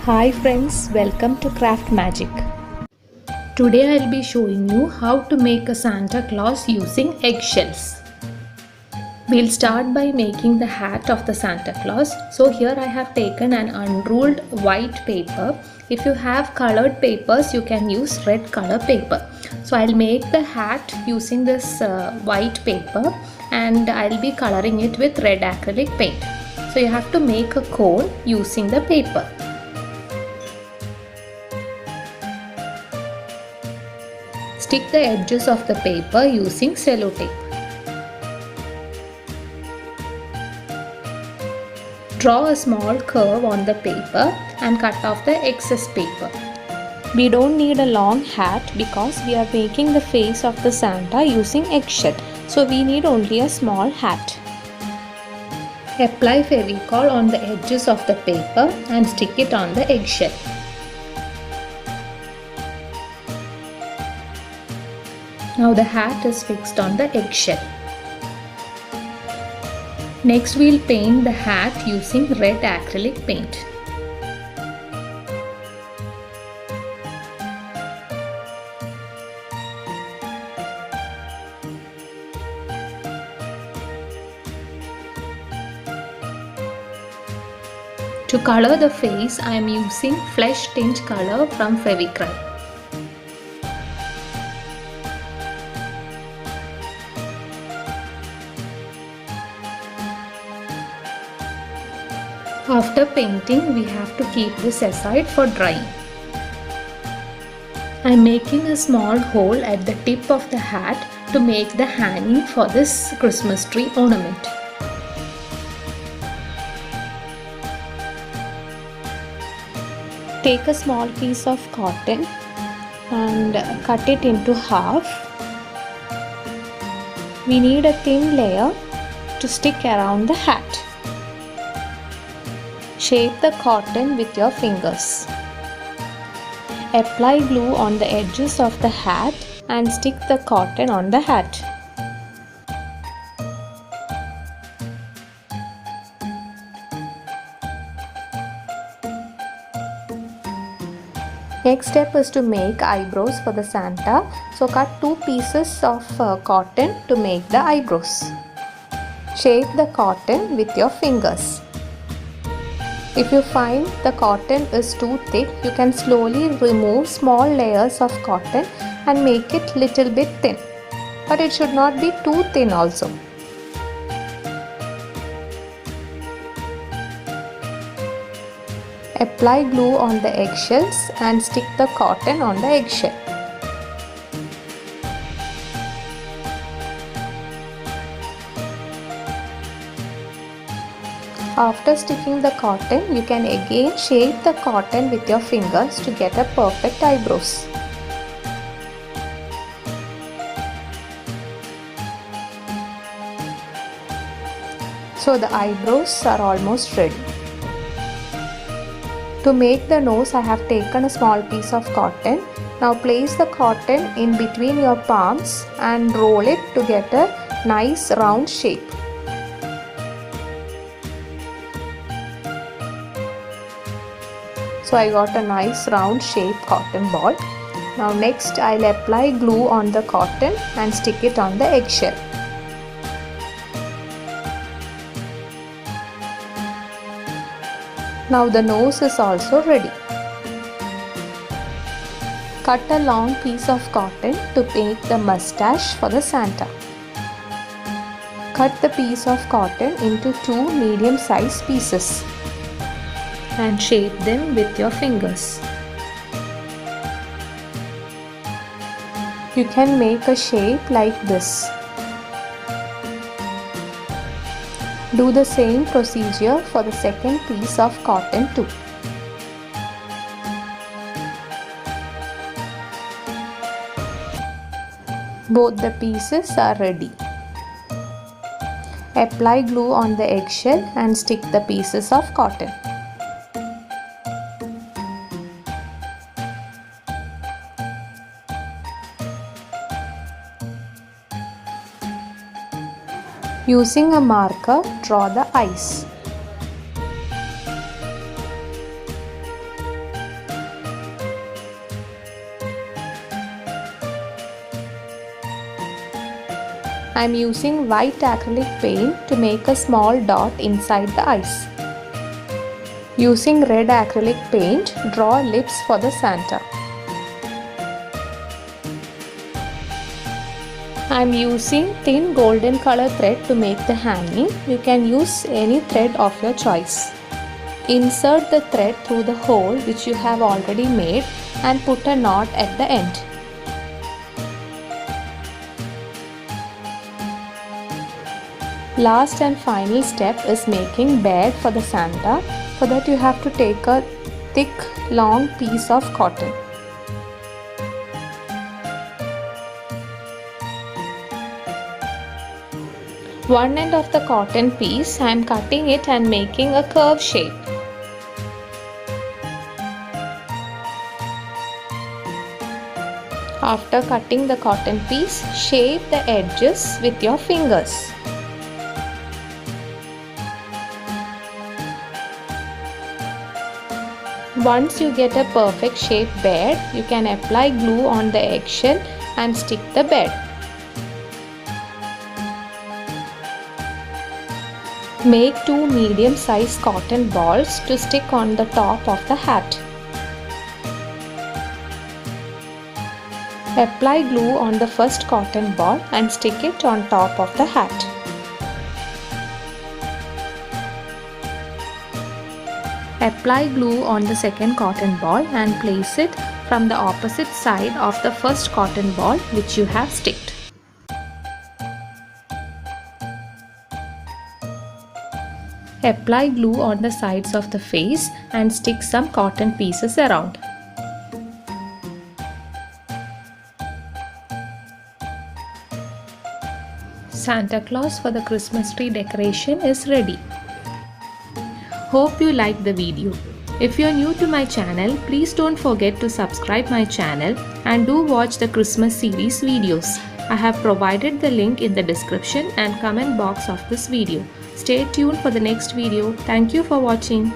Hi friends, welcome to Craft Magic. Today I'll be showing you how to make a Santa Claus using eggshells. We'll start by making the hat of the Santa Claus. So here I have taken an unruled white paper. If you have colored papers, you can use red color paper. So I'll make the hat using this white paper and I'll be coloring it with red acrylic paint. So you have to make a cone using the paper. Stick the edges of the paper using cello tape. Draw a small curve on the paper and cut off the excess paper. We don't need a long hat because we are making the face of the Santa using eggshell. So we need only a small hat. Apply Fevicol on the edges of the paper and stick it on the eggshell. Now the hat is fixed on the eggshell. Next we'll paint the hat using red acrylic paint. To color the face, I am using flesh tint color from Fevicryl. After painting, we have to keep this aside for drying. I am making a small hole at the tip of the hat to make the hanging for this Christmas tree ornament. Take a small piece of cotton and cut it into half. We need a thin layer to stick around the hat. Shape the cotton with your fingers. Apply glue on the edges of the hat and stick the cotton on the hat. Next step is to make eyebrows for the Santa. So cut two pieces of cotton to make the eyebrows. Shape the cotton with your fingers. If you find the cotton is too thick, you can slowly remove small layers of cotton and make it little bit thin. But it should not be too thin also. Apply glue on the eggshells and stick the cotton on the eggshell. After sticking the cotton, you can again shape the cotton with your fingers to get a perfect eyebrows. So the eyebrows are almost ready. To make the nose, I have taken a small piece of cotton. Now place the cotton in between your palms and roll it to get a nice round shape. So I got a nice round shape cotton ball. Now next I'll apply glue on the cotton and stick it on the eggshell. Now the nose is also ready. Cut a long piece of cotton to make the mustache for the Santa. Cut the piece of cotton into two medium-sized pieces and shape them with your fingers. You can make a shape like this. Do the same procedure for the second piece of cotton too. Both the pieces are ready. Apply glue on the eggshell and stick the pieces of cotton. Using a marker, draw the eyes. I am using white acrylic paint to make a small dot inside the eyes. Using red acrylic paint, draw lips for the Santa. I am using thin golden color thread to make the hanging. You can use any thread of your choice. Insert the thread through the hole which you have already made and put a knot at the end. Last and final step is making bag for the Santa. For that you have to take a thick long piece of cotton. One end of the cotton piece, I am cutting it and making a curve shape. After cutting the cotton piece, shape the edges with your fingers. Once you get a perfect shaped bed, you can apply glue on the eggshell and stick the bed. Make 2 medium-sized cotton balls to stick on the top of the hat. Apply glue on the first cotton ball and stick it on top of the hat. Apply glue on the second cotton ball and place it from the opposite side of the first cotton ball which you have sticked. Apply glue on the sides of the face and stick some cotton pieces around. Santa Claus for the Christmas tree decoration is ready. Hope you liked the video. If you are new to my channel, please don't forget to subscribe my channel and do watch the Christmas series videos. I have provided the link in the description and comment box of this video. Stay tuned for the next video. Thank you for watching.